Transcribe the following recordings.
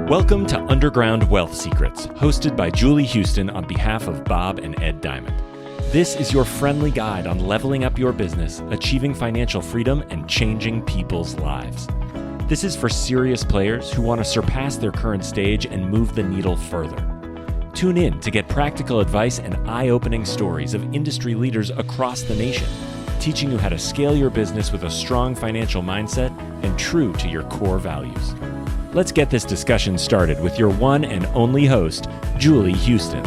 Welcome to Underground Wealth Secrets, hosted by Julie Houston on behalf of Bob and Ed Diamond. This is your friendly guide on leveling up your business, achieving financial freedom, and changing people's lives. This is for serious players who want to surpass their current stage and move the needle further. Tune in to get practical advice and eye-opening stories of industry leaders across the nation, teaching you how to scale your business with a strong financial mindset and true to your core values. Let's get this discussion started with your one and only host, Julie Houston.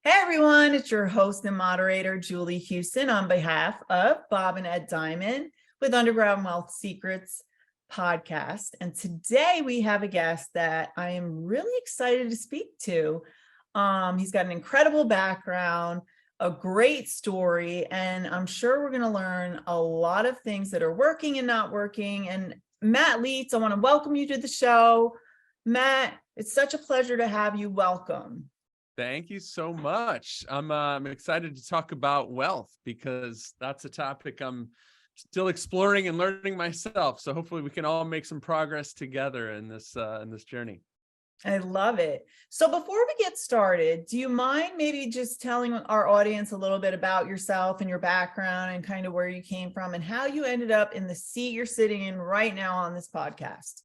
Hey everyone, it's your host and moderator, Julie Houston, on behalf of Bob and Ed Diamond with Underground Wealth Secrets podcast. And today we have a guest that I am really excited to speak to. He's got an incredible background, a great story, and I'm sure we're going to learn a lot of things that are working and not working. And Matt Leitz, I want to welcome you to the show. Matt, it's such a pleasure to have you. Welcome. Thank you so much. I'm excited to talk about wealth because that's a topic I'm still exploring and learning myself. So hopefully we can all make some progress together in this journey. I love it. So before we get started, do you mind maybe just telling our audience a little bit about yourself and your background and kind of where you came from and how you ended up in the seat you're sitting in right now on this podcast?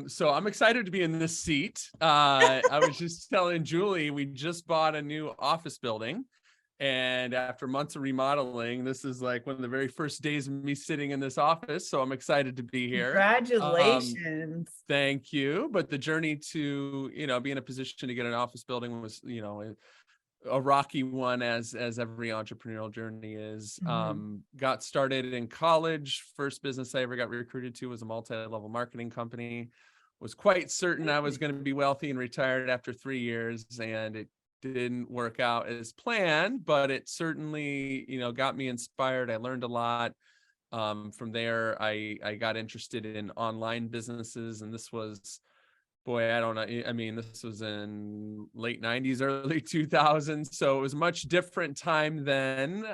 So I'm excited to be in this seat. I was just telling Julie, we just bought a new office building. And after months of remodeling, this is like one of the very first days of me sitting in this office. So I'm excited to be here. Congratulations. Thank you. But the journey to, be in a position to get an office building was, a rocky one, as every entrepreneurial journey is. Got started in college. First business I ever got recruited to was a multi-level marketing company. Was quite certain I was going to be wealthy and retired after 3 years, and it didn't work out as planned, but it certainly, got me inspired. I learned a lot. From there, I got interested in online businesses, and this was, I don't know. I mean, this was in late 90s, early 2000s. So it was a much different time then.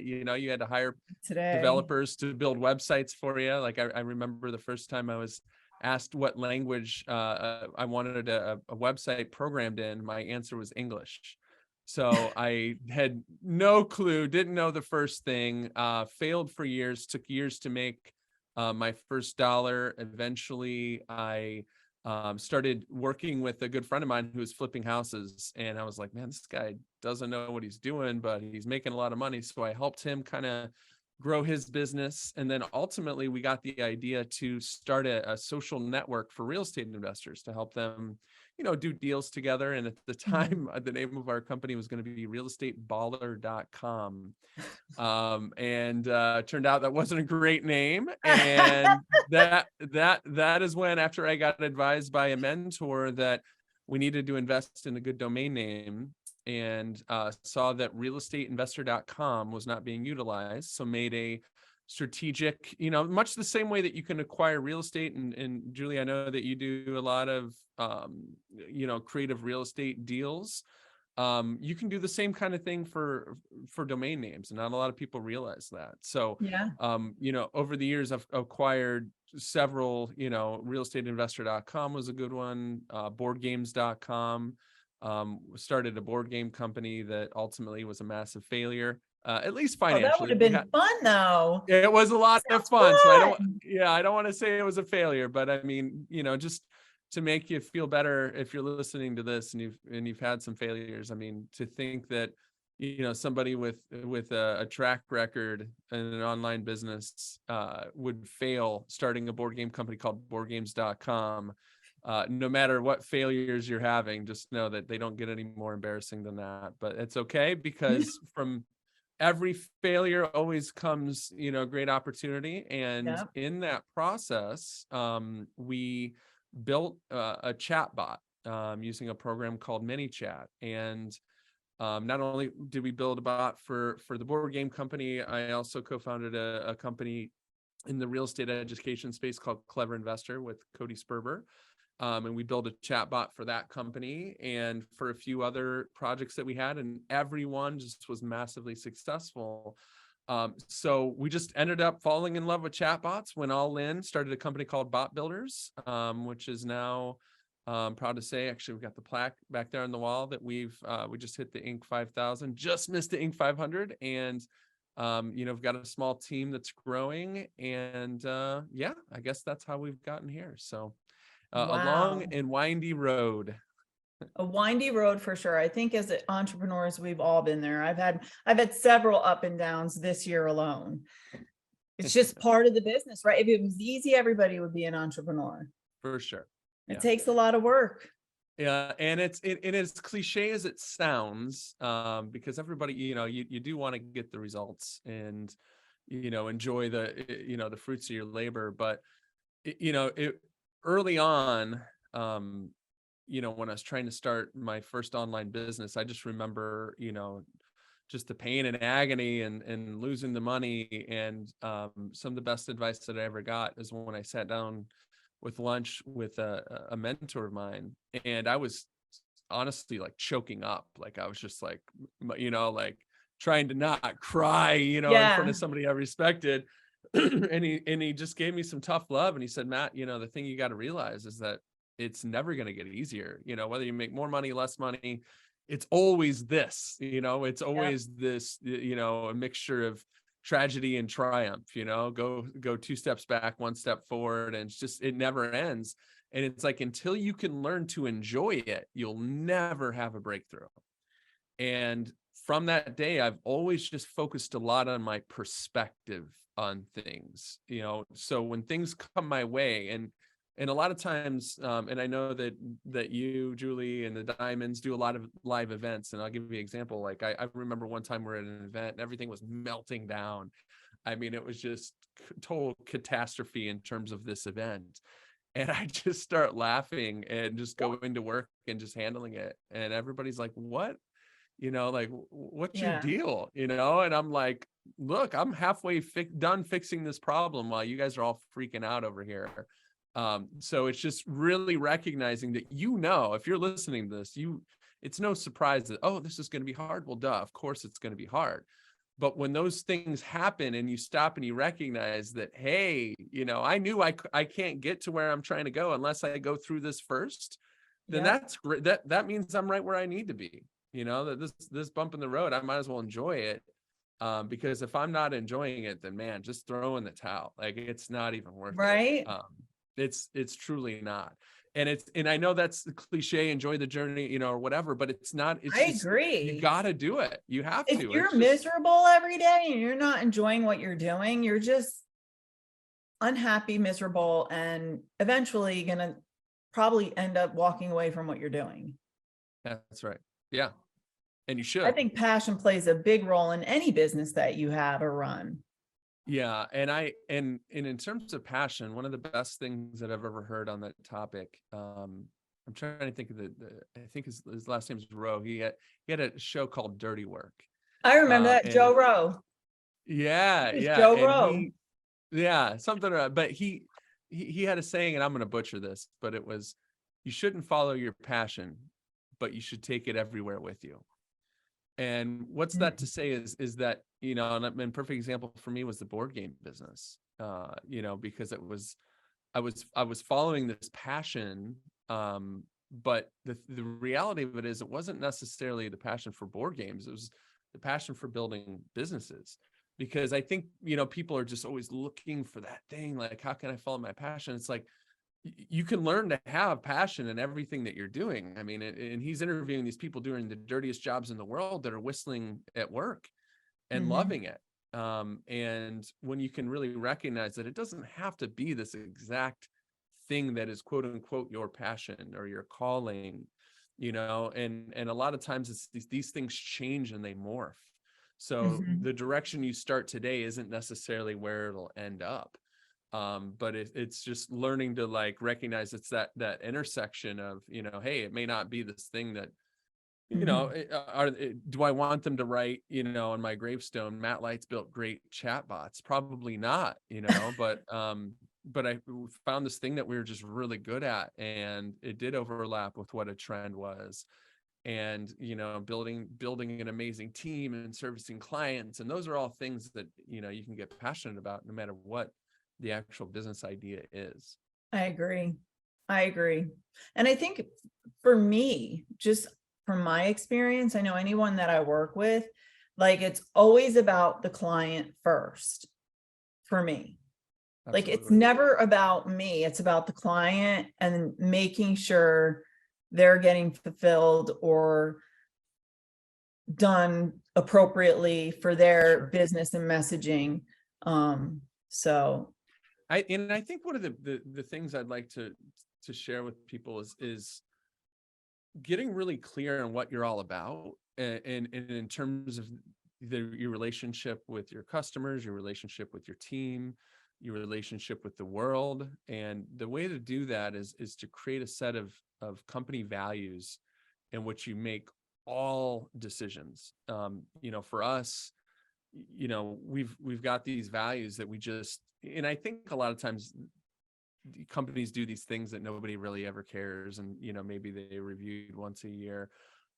You had to hire developers to build websites for you. Like I remember the first time I was asked what language I wanted a website programmed in, my answer was English. So I had no clue, didn't know the first thing, failed for years, took years to make my first dollar. Eventually, I started working with a good friend of mine who was flipping houses. And I was like, man, this guy doesn't know what he's doing, but he's making a lot of money. So I helped him kind of grow his business. And then ultimately we got the idea to start a social network for real estate investors to help them, do deals together. And at the time, the name of our company was going to be realestateballer.com. Turned out that wasn't a great name. And that is when, after I got advised by a mentor that we needed to invest in a good domain name, and saw that realestateinvestor.com was not being utilized. So made a strategic, much the same way that you can acquire real estate. And Julie, I know that you do a lot of, creative real estate deals. You can do the same kind of thing for domain names. And not a lot of people realize that. So, yeah. Over the years, I've acquired several, realestateinvestor.com was a good one, boardgames.com. Started a board game company that ultimately was a massive failure, at least financially. That would have been fun though. It was a lot of fun. So I don't want to say it was a failure, but I mean, just to make you feel better if you're listening to this and you've had some failures. I mean, to think that, somebody with a track record in an online business would fail starting a board game company called boardgames.com. No matter what failures you're having, just know that they don't get any more embarrassing than that. But it's okay, because from every failure always comes, great opportunity. And in that process, we built a chat bot using a program called ManyChat. And not only did we build a bot for the board game company, I also co-founded a company in the real estate education space called Clever Investor with Cody Sperber. And we built a chatbot for that company and for a few other projects that we had, and everyone just was massively successful. So we just ended up falling in love with chatbots, went all in, started a company called Bot Builders, which is now, proud to say, actually, we got the plaque back there on the wall that we just hit the Inc. 5000, just missed the Inc. 500. And, we've got a small team that's growing, and, yeah, I guess that's how we've gotten here. So, a long Wow. and windy road. A windy road for sure. I think as entrepreneurs, we've all been there. I've had several up and downs this year alone. It's just part of the business, right? If it was easy, everybody would be an entrepreneur. For sure. It Yeah. takes a lot of work. Yeah, and it's as cliche as it sounds, because everybody, you do want to get the results and, enjoy the fruits of your labor. But, early on, when I was trying to start my first online business, I just remember, just the pain and agony and losing the money. And some of the best advice that I ever got is when I sat down with lunch with a mentor of mine, and I was honestly like choking up. Like I was just like, like trying to not cry, in front of somebody I respected. and he just gave me some tough love. And he said, Matt, the thing you got to realize is that it's never going to get easier. Whether you make more money, less money, it's always this, it's always this, a mixture of tragedy and triumph. Go 2 steps back, 1 step forward, and it never ends. And it's like, until you can learn to enjoy it, you'll never have a breakthrough. And from that day, I've always just focused a lot on my perspective on things, so when things come my way, and a lot of times, and I know that you, Julie, and the Diamonds do a lot of live events. And I'll give you an example. Like I remember one time we're at an event and everything was melting down. I mean, it was just total catastrophe in terms of this event. And I just start laughing and just go into work and just handling it. And everybody's like, what? Like, what's your deal? And I'm like, look, I'm halfway done fixing this problem while you guys are all freaking out over here. So it's just really recognizing that, if you're listening to this, it's no surprise that, oh, this is going to be hard. Well, duh, of course it's going to be hard. But when those things happen and you stop and you recognize that, hey, I knew I can't get to where I'm trying to go unless I go through this first, then that's great. That means I'm right where I need to be. That this bump in the road, I might as well enjoy it. Because if I'm not enjoying it, then man, just throw in the towel. Like, it's not even worth it. It's truly not. And I know that's the cliche, enjoy the journey, or whatever, but it's not. I agree. You got to do it. You have to. If you're miserable every day and you're not enjoying what you're doing, you're just unhappy, miserable, and eventually going to probably end up walking away from what you're doing. That's right. Yeah. And you should. I think passion plays a big role in any business that you have or run. Yeah. And in terms of passion, one of the best things that I've ever heard on that topic, I'm trying to think of I think his last name is Rowe. He had a show called Dirty Work. I remember that, Joe Rowe. Yeah. Joe Rowe. Something. But he had a saying, and I'm going to butcher this, but it was, you shouldn't follow your passion, but you should take it everywhere with you. And what's that to say is that, and a perfect example for me was the board game business, because I was following this passion. But the reality of it is, it wasn't necessarily the passion for board games. It was the passion for building businesses, because I think, people are just always looking for that thing. Like, how can I follow my passion? It's like, you can learn to have passion in everything that you're doing. I mean, and he's interviewing these people doing the dirtiest jobs in the world that are whistling at work and loving it. And when you can really recognize that it doesn't have to be this exact thing that is quote unquote your passion or your calling, and a lot of times it's these things change and they morph. So the direction you start today isn't necessarily where it'll end up. But it's just learning to like recognize it's that intersection of, hey, it may not be this thing that, do I want them to write, on my gravestone, Matt Leitz built great chatbots? Probably not, but I found this thing that we were just really good at, and it did overlap with what a trend was. and, building an amazing team and servicing clients. And those are all things that, you can get passionate about no matter what the actual business idea is. I agree. And I think for me, just from my experience, I know anyone that I work with, like it's always about the client first for me. Like it's Absolutely. never about me. It's about the client and making sure they're getting fulfilled or done appropriately for their Sure. business and messaging. So I think one of the things I'd like to share with people is getting really clear on what you're all about, and in terms of your relationship with your customers, your relationship with your team, your relationship with the world. And the way to do that is to create a set of company values in which you make all decisions. For us, we've got these values that we just, and I think a lot of times companies do these things that nobody really ever cares, and maybe they reviewed once a year.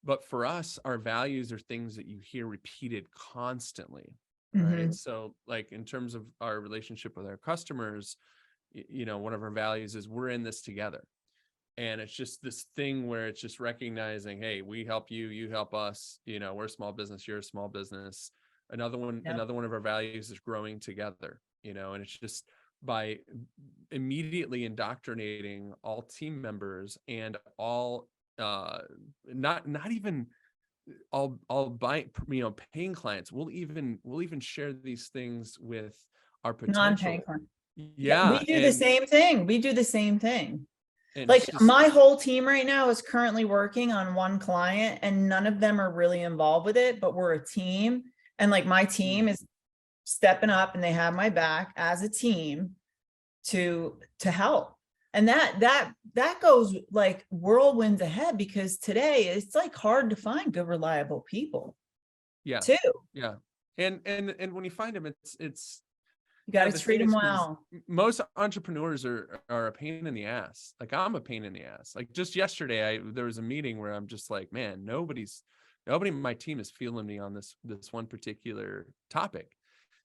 But for us, our values are things that you hear repeated constantly, right? So like in terms of our relationship with our customers, one of our values is we're in this together. And it's just this thing where it's just recognizing, hey, we help you, you help us, we're a small business, you're a small business. Another one of our values is growing together, and it's just by immediately indoctrinating all team members and all not even all paying clients. We'll even share these things with our non-paying potential. client. Yeah. We do the same thing. And Like just, my whole team right now is currently working on one client and none of them are really involved with it, but we're a team. And like my team is stepping up and they have my back as a team to help. And that goes like whirlwinds ahead, because today it's like hard to find good, reliable people. Yeah. Too. Yeah. And when you find them, it's you got to treat them well. Most entrepreneurs are a pain in the ass. Like I'm a pain in the ass. Like just yesterday, there was a meeting where I'm just like, man, nobody in my team is feeling me on this one particular topic,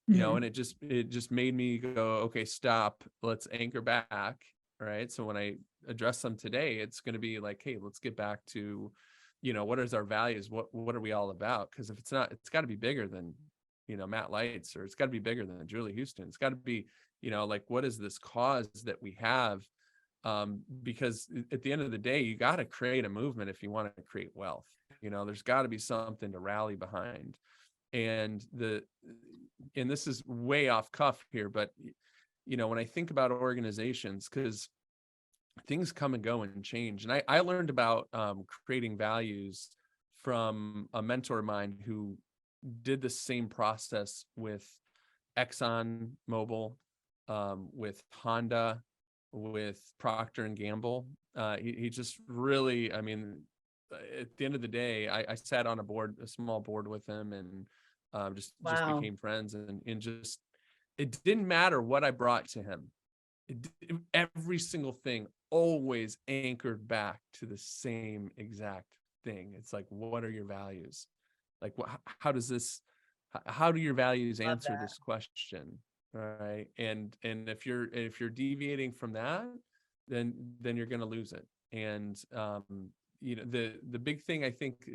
and it just made me go, okay, stop. Let's anchor back. Right. So when I address them today, it's going to be like, hey, let's get back to, what is our values? What are we all about? Because if it's not, it's got to be bigger than, Matt Leitz, or it's got to be bigger than Julie Houston. It's got to be, like, what is this cause that we have? Because at the end of the day, you got to create a movement if you want to create wealth. There's got to be something to rally behind. And this is way off cuff here, but when I think about organizations, because things come and go and change. And I learned about creating values from a mentor of mine who did the same process with Exxon Mobil, with Honda, with Procter and Gamble. He just really, I mean, at the end of the day, I sat on a small board with him, and just became friends, and just, it didn't matter what I brought to him. Every single thing always anchored back to the same exact thing. It's like, what are your values? Like, how do your values answer this question? Right. And if you're deviating from that, then you're going to lose it. And, the big thing, I think,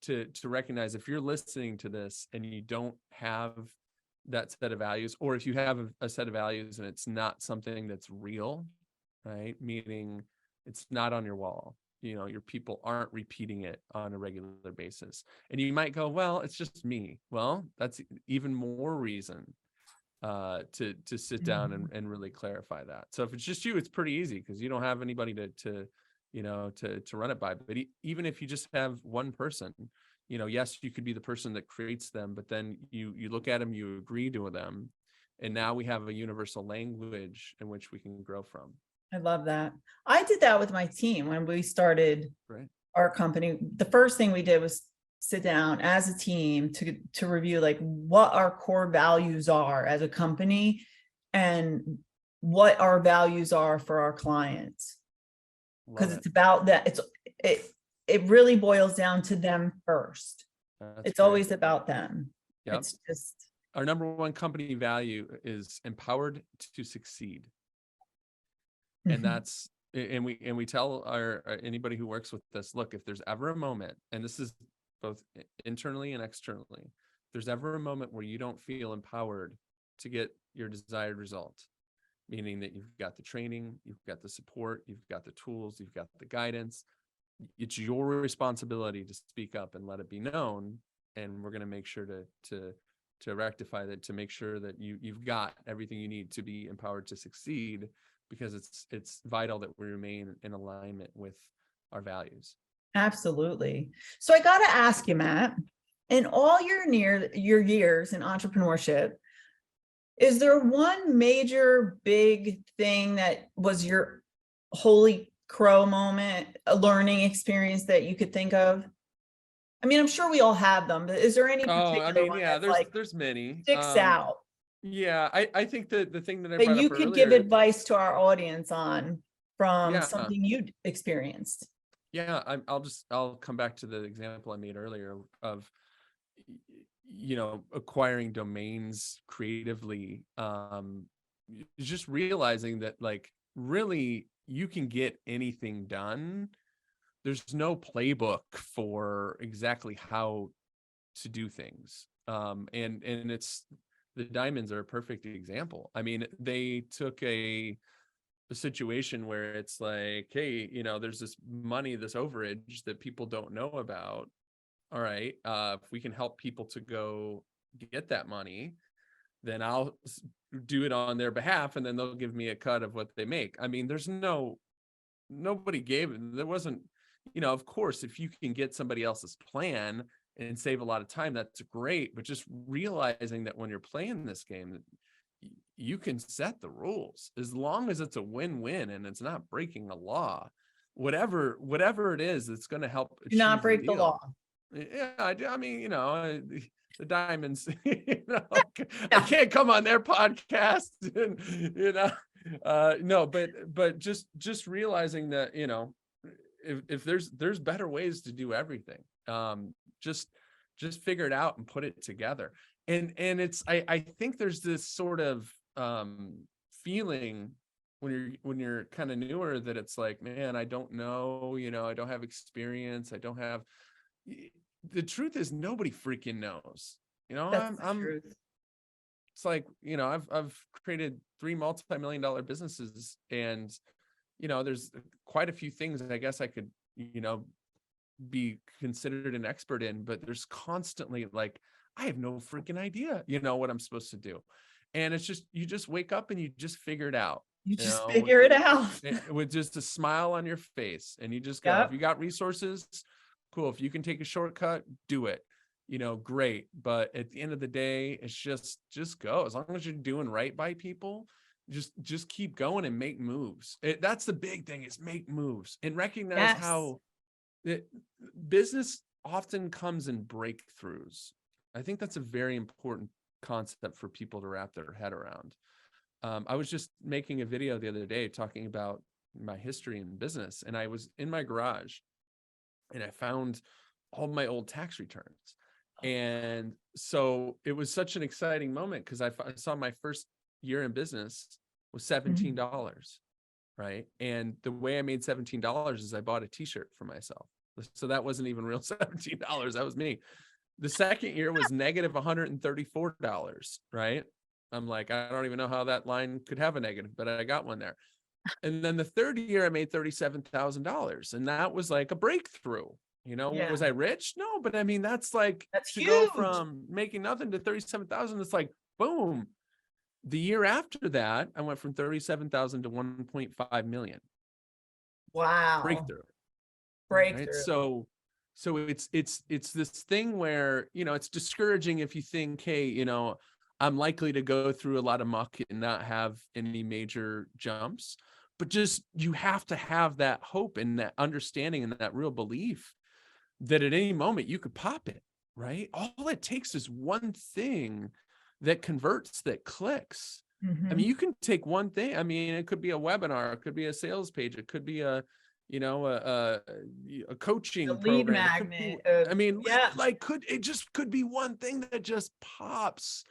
to recognize, if you're listening to this and you don't have that set of values, or if you have a set of values and it's not something that's real, right? Meaning it's not on your wall, your people aren't repeating it on a regular basis. And you might go, well, it's just me. Well, that's even more reason to sit down and really clarify that. So if it's just you, it's pretty easy because you don't have anybody to run it by. But even if you just have one person, yes, you could be the person that creates them, but then you look at them, you agree to them, and now we have a universal language in which we can grow from. I love that. I did that with my team when we started our company. The first thing we did was sit down as a team to review like what our core values are as a company and what our values are for our clients. Because it's about that. it really boils down to them first. That's It's great. always about them. Yep. It's just, Our number one company value is empowered to succeed. And that's, and we tell our anybody who works with us, look, if there's ever a moment, and this is both internally and externally, if there's ever a moment where you don't feel empowered to get your desired result, meaning that you've got the training, you've got the support, you've got the tools, you've got the guidance, it's your responsibility to speak up and let it be known. And we're going to make sure to rectify that, to make sure that you've got everything you need to be empowered to succeed, because it's vital that we remain in alignment with our values. absolutely. So I got to ask you, Matt, in all your years in entrepreneurship, is there one major big thing that was your holy crow moment, a learning experience that you could think of? I mean, I'm sure we all have them, but is there any particular one yeah, that's like there's many. sticks out Yeah, I think the thing that I that brought you up could give earlier, advice to our audience on from Yeah. something you experienced? yeah, I'll come back to the example I made earlier of, acquiring domains creatively, just realizing that, like, really you can get anything done. There's no playbook for exactly how to do things. And it's, the diamonds are a perfect example. I mean, they took a situation where it's like, hey, there's this money, this overage that people don't know about. All right, if we can help people to go get that money, then I'll do it on their behalf, and then they'll give me a cut of what they make. I mean, nobody gave it. There wasn't, of course, if you can get somebody else's plan and save a lot of time, that's great. But just realizing that when you're playing this game, you can set the rules as long as it's a win-win and it's not breaking the law. Whatever it is, it's going to help Do not achieve break the deal. law. Yeah, I do. I mean, the diamonds, I can't come on their podcast, and, no, but just realizing that, if there's better ways to do everything, just figure it out and put it together. And it's, I think there's this sort of feeling when you're kind of newer, that it's like, man, I don't know, I don't have experience. The truth is, nobody freaking knows, That's the truth. it's like, I've created 3 multi-million-dollar businesses, and, there's quite a few things that I guess I could, be considered an expert in, but there's constantly, like, I have no freaking idea, what I'm supposed to do. And it's just, you just wake up and you just figure it out. You just figure it out with just a smile on your face, and you just go, Yep. if you got resources, cool. If you can take a shortcut, do it, great. But at the end of the day, it's just go. As long as you're doing right by people, just keep going and make moves. That's the big thing, is make moves and recognize how business often comes in breakthroughs. I think that's a very important concept for people to wrap their head around. I was just making a video the other day talking about my history in business, and I was in my garage and I found all my old tax returns. And so it was such an exciting moment, because I saw my first year in business was $17, right? And the way I made $17 is I bought a t-shirt for myself. So that wasn't even real $17. That was me. The second year was negative $134, right? I'm like, I don't even know how that line could have a negative, but I got one there. And then the third year I made $37,000, and that was like a breakthrough. Was I rich? No, but I mean, that's to huge. go from making nothing to 37,000. It's like, boom. The year after that, I went from 37,000 to 1.5 million. Wow. Breakthrough. Breakthrough. Right? So it's this thing where, it's discouraging if you think, hey, I'm likely to go through a lot of muck and not have any major jumps. But just, you have to have that hope and that understanding and that real belief that at any moment you could pop it, right? All it takes is one thing that converts, that clicks. I mean, you can take one thing. I mean, it could be a webinar, it could be a sales page, it could be a a coaching The lead program. magnet I mean, yeah. like could be one thing that just pops.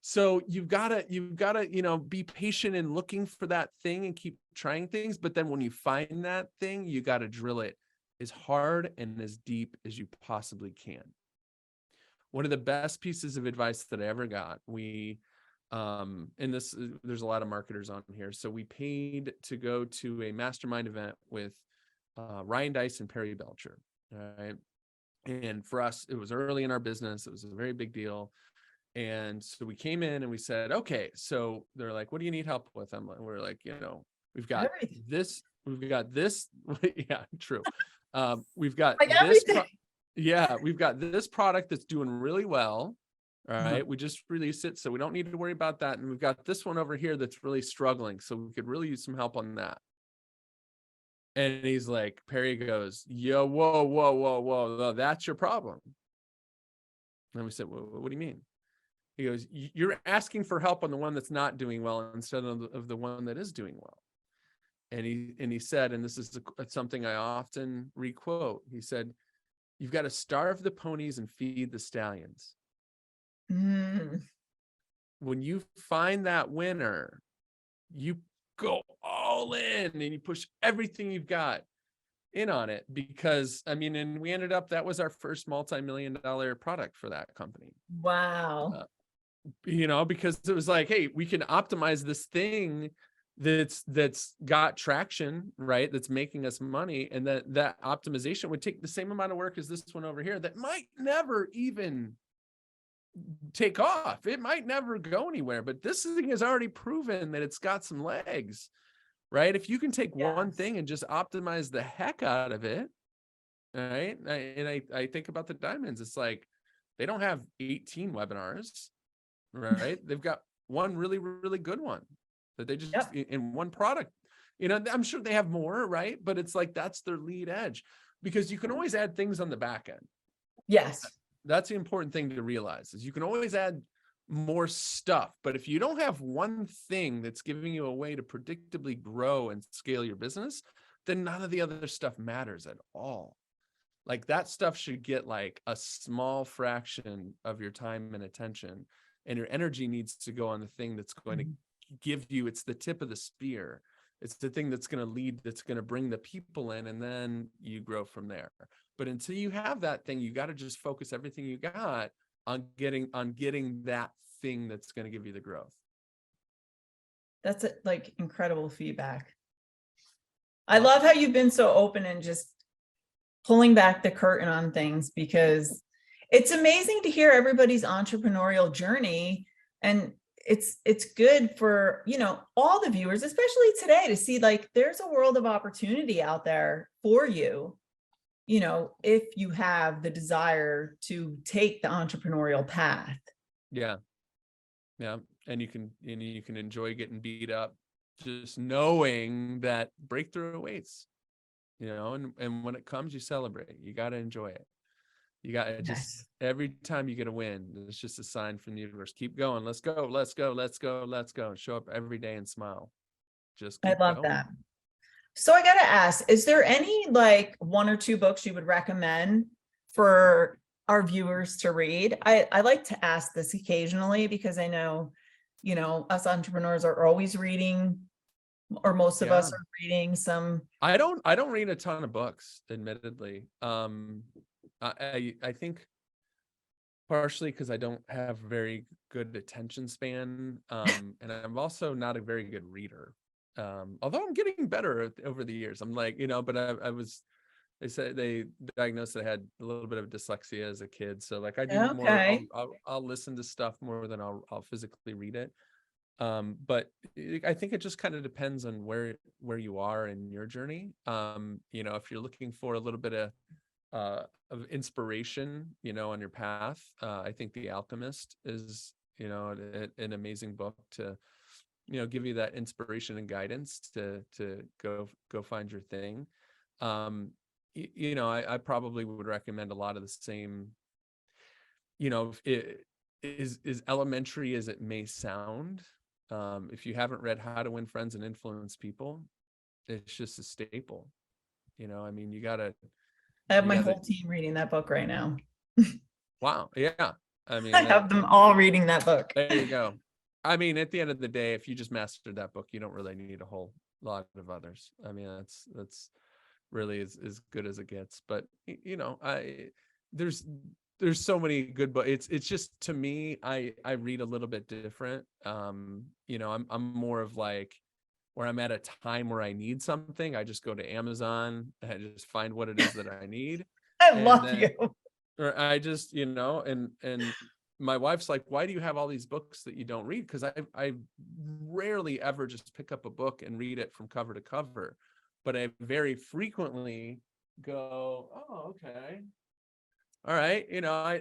So you've got to, be patient in looking for that thing and keep trying things. But then when you find that thing, you got to drill it as hard and as deep as you possibly can. One of the best pieces of advice that I ever got, there's a lot of marketers on here. So we paid to go to a mastermind event with Ryan Dice and Perry Belcher. Right. And for us, it was early in our business. It was a very big deal. And so we came in and we said, okay, so they're like, what do you need help with? We're like, we've got Everything. we've got this. Yeah, true. We've got Like this. everything. We've got this product that's doing really well. All right. We just released it, so we don't need to worry about that. And we've got this one over here that's really struggling. So we could really use some help on that. And he's like, Perry goes, yo, whoa, that's your problem. And we said, well, what do you mean? He goes, you're asking for help on the one that's not doing well instead of the one that is doing well. And he said, and this is something I often requote, he said, you've got to starve the ponies and feed the stallions. When you find that winner, you go all in and you push everything you've got in on it, because and we ended up, that was our first multi-million-dollar product for that company. Wow. Because it was like, hey, we can optimize this thing that's got traction, right? That's making us money. And that optimization would take the same amount of work as this one over here that might never even take off. It might never go anywhere, but this thing has already proven that it's got some legs, right? If you can take one thing and just optimize the heck out of it, right? I think about the diamonds. It's like, they don't have 18 webinars, right? They've got one really, really good one that they just in one product. I'm sure they have more, right? But it's like, that's their lead edge, because you can always add things on the back end. Yes. That's the important thing to realize, is you can always add more stuff. But if you don't have one thing that's giving you a way to predictably grow and scale your business, then none of the other stuff matters at all. Like, that stuff should get like a small fraction of your time and attention, and your energy needs to go on the thing that's going to give you, it's the tip of the spear. It's the thing that's going to lead, that's going to bring the people in, and then you grow from there. But until you have that thing, you got to just focus everything you got on getting that thing that's going to give you the growth. That's like incredible feedback. I love how you've been so open and just pulling back the curtain on things, because it's amazing to hear everybody's entrepreneurial journey. And it's good for, all the viewers, especially today, to see like there's a world of opportunity out there for you, if you have the desire to take the entrepreneurial path. Yeah. And you can enjoy getting beat up, just knowing that breakthrough awaits, and when it comes, you celebrate. You got to enjoy it. You got to just, every time you get a win, it's just a sign from the universe. Keep going. Let's go. And show up every day and smile. Just keep I love going. that. So I got to ask, is there any like one or two books you would recommend for our viewers to read? I like to ask this occasionally, because I know, us entrepreneurs are always reading, or most of us are reading some. I don't read a ton of books, admittedly. I think partially because I don't have very good attention span, and I'm also not a very good reader. Although I'm getting better over the years. I'm like, but they said they diagnosed that I had a little bit of dyslexia as a kid. So like I do more, I'll listen to stuff more than I'll physically read it. But I think it just kind of depends on where you are in your journey. If you're looking for a little bit of inspiration, on your path, I think The Alchemist is, an amazing book to, give you that inspiration and guidance to go find your thing. I probably would recommend a lot of the same, it is elementary as it may sound. If you haven't read How to Win Friends and Influence People, it's just a staple. I mean, you gotta, I have you my gotta, whole team reading that book right now. wow. Yeah. I mean, I have them all reading that book. there you go. I mean, at the end of the day, if you just mastered that book, you don't really need a whole lot of others. I mean, that's really as good as it gets. But there's so many good books. It's just, to me, I read a little bit different. I'm more of like, where I'm at a time where I need something, I just go to Amazon and just find what it is that I need. I And love then, you. or I just, and my wife's like, why do you have all these books that you don't read? Because I rarely ever just pick up a book and read it from cover to cover, but I very frequently go, oh, okay, all right,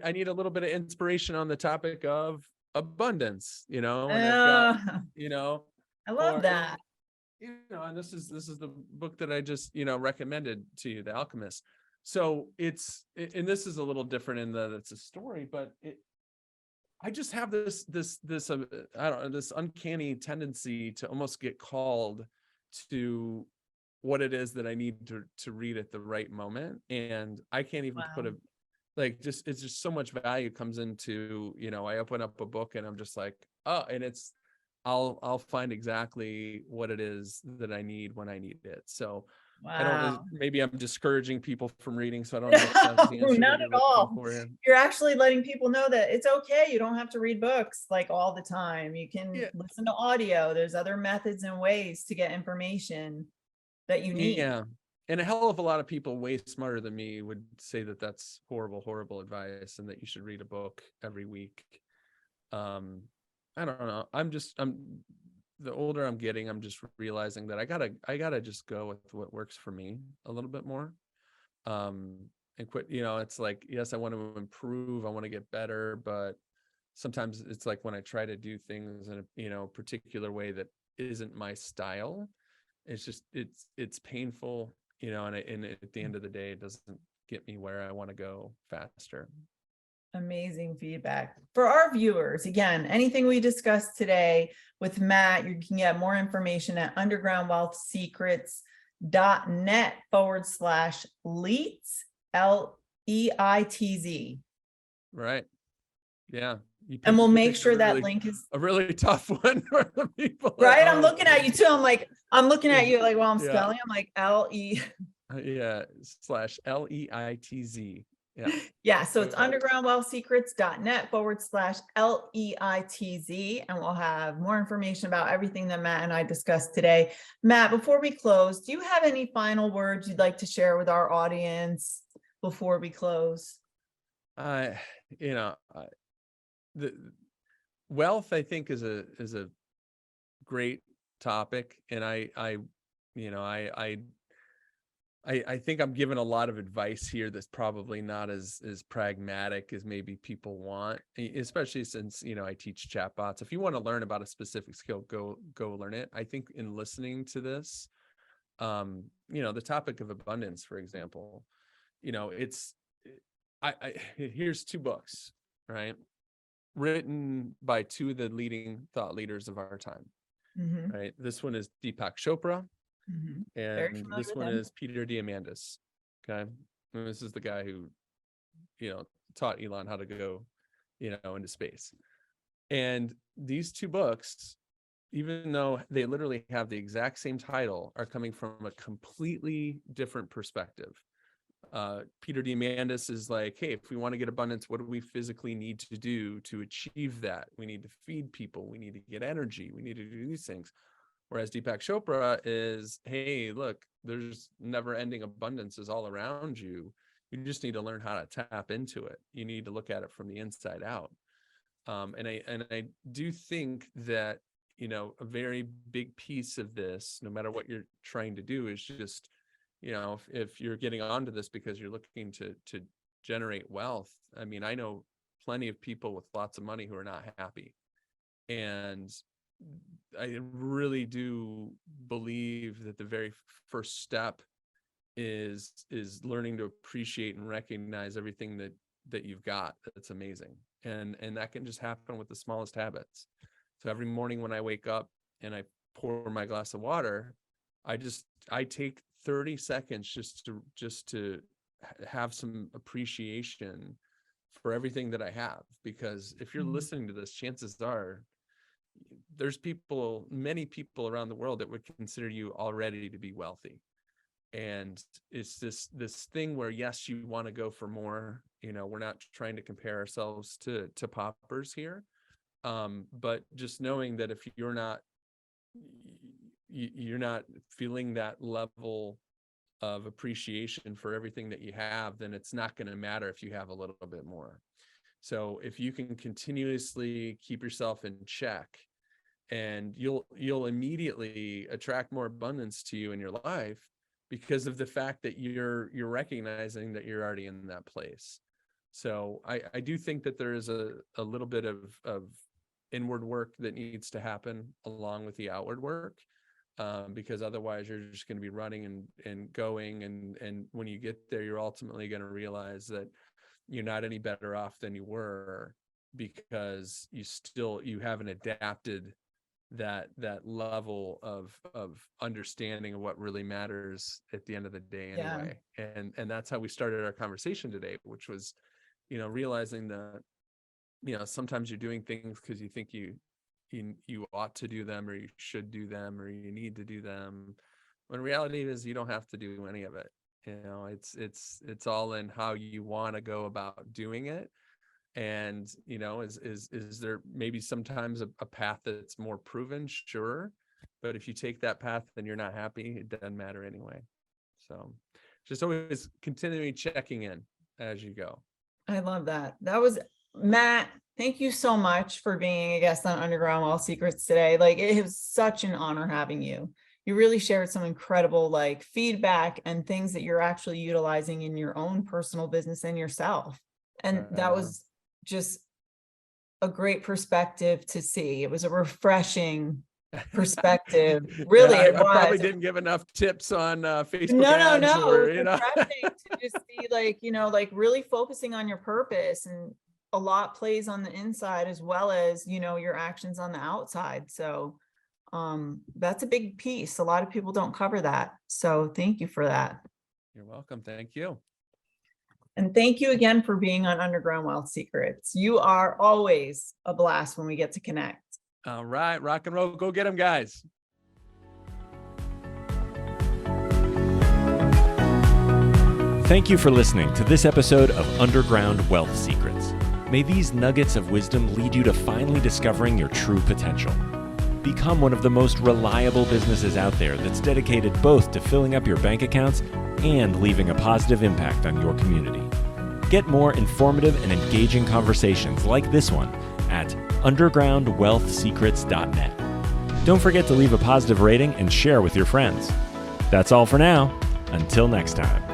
I need a little bit of inspiration on the topic of abundance, and I've got, I love or that. and this is the book that I just, recommended to you, The Alchemist. So and this is a little different in that it's a story, but I just have this I don't know, this uncanny tendency to almost get called to what it is that I need to read at the right moment. And I can't even put a, like, just, it's just so much value comes into, I open up a book and I'm just like, oh, and I'll find exactly what it is that I need when I need it. So I don't, maybe I'm discouraging people from reading, so I don't know if that's the answer Not that you're at looking all. for here. You're actually letting people know that it's okay. You don't have to read books like all the time. You can listen to audio. There's other methods and ways to get information that you need. Yeah. And a hell of a lot of people way smarter than me would say that that's horrible advice and that you should read a book every week. I don't know. The older I'm getting, I'm just realizing that I gotta just go with what works for me a little bit more. And quit, it's like, yes, I want to improve, I want to get better, but sometimes it's like when I try to do things in a particular way that isn't my style, it's just, it's painful, and at the end of the day, it doesn't get me where I want to go faster. Amazing feedback. For our viewers, again, anything we discussed today with Matt, you can get more information at undergroundwealthsecrets.net/Leitz, Leitz. Right. Yeah. And we'll make sure that link is a really tough one for the people. Right. I'm looking at you too. I'm looking at you like, while I'm spelling, I'm like LE. Yeah. /LEITZ. Yeah. Yeah. So it's undergroundwealthsecrets.net/LEITZ. And we'll have more information about everything that Matt and I discussed today. Matt, before we close, do you have any final words you'd like to share with our audience before we close? The wealth, I think, is a great topic. And I think I'm giving a lot of advice here that's probably not as pragmatic as maybe people want, especially since, I teach chatbots. If you want to learn about a specific skill, go learn it. I think in listening to this, the topic of abundance, for example, here's two books, right? Written by two of the leading thought leaders of our time, right? This one is Deepak Chopra. And this one is Peter Diamandis. Okay. And this is the guy who, taught Elon how to go, into space. And these two books, even though they literally have the exact same title, are coming from a completely different perspective. Peter Diamandis is like, hey, if we want to get abundance, what do we physically need to do to achieve that? We need to feed people. We need to get energy. We need to do these things. Whereas Deepak Chopra is, hey, look, there's never ending abundances all around you. You just need to learn how to tap into it. You need to look at it from the inside out. And I do think that, a very big piece of this, no matter what you're trying to do, is just, if you're getting onto this because you're looking to generate wealth. I mean, I know plenty of people with lots of money who are not happy. And I really do believe that the very first step is learning to appreciate and recognize everything that you've got that's amazing. And that can just happen with the smallest habits. So every morning when I wake up and I pour my glass of water, I take 30 seconds just to have some appreciation for everything that I have. Because if you're listening to this, chances are there's many people around the world that would consider you already to be wealthy. And it's this thing where, yes, you want to go for more. We're not trying to compare ourselves to paupers here. But just knowing that if you're not feeling that level of appreciation for everything that you have, then it's not going to matter if you have a little bit more. So if you can continuously keep yourself in check, and you'll immediately attract more abundance to you in your life, because of the fact that you're recognizing that you're already in that place. So I do think that there is a little bit of inward work that needs to happen along with the outward work, because otherwise you're just going to be running and going. And when you get there, you're ultimately going to realize that you're not any better off than you were, because you haven't adapted that level of understanding of what really matters at the end of the day anyway. Yeah. And that's how we started our conversation today, which was, realizing that, sometimes you're doing things because you think you ought to do them, or you should do them, or you need to do them. When reality is you don't have to do any of it. It's all in how you want to go about doing it. And, is there maybe sometimes a path that's more proven? Sure. But if you take that path and you're not happy, it doesn't matter anyway. So just always continually checking in as you go. I love that. That was Matt. Thank you so much for being a guest on Underground Wealth Secrets today. It was such an honor having you. You really shared some incredible feedback and things that you're actually utilizing in your own personal business and yourself. And that was just a great perspective to see. It was a refreshing perspective. Really, yeah, it was. I probably didn't give enough tips on Facebook No. or, it was refreshing to just see really focusing on your purpose, and a lot plays on the inside as well as, your actions on the outside. So that's a big piece. A lot of people don't cover that. So thank you for that. You're welcome. Thank you. And thank you again for being on Underground Wealth Secrets. You are always a blast when we get to connect. All right, rock and roll. Go get them, guys. Thank you for listening to this episode of Underground Wealth Secrets. May these nuggets of wisdom lead you to finally discovering your true potential. Become one of the most reliable businesses out there that's dedicated both to filling up your bank accounts and leaving a positive impact on your community. Get more informative and engaging conversations like this one at undergroundwealthsecrets.net. Don't forget to leave a positive rating and share with your friends. That's all for now. Until next time.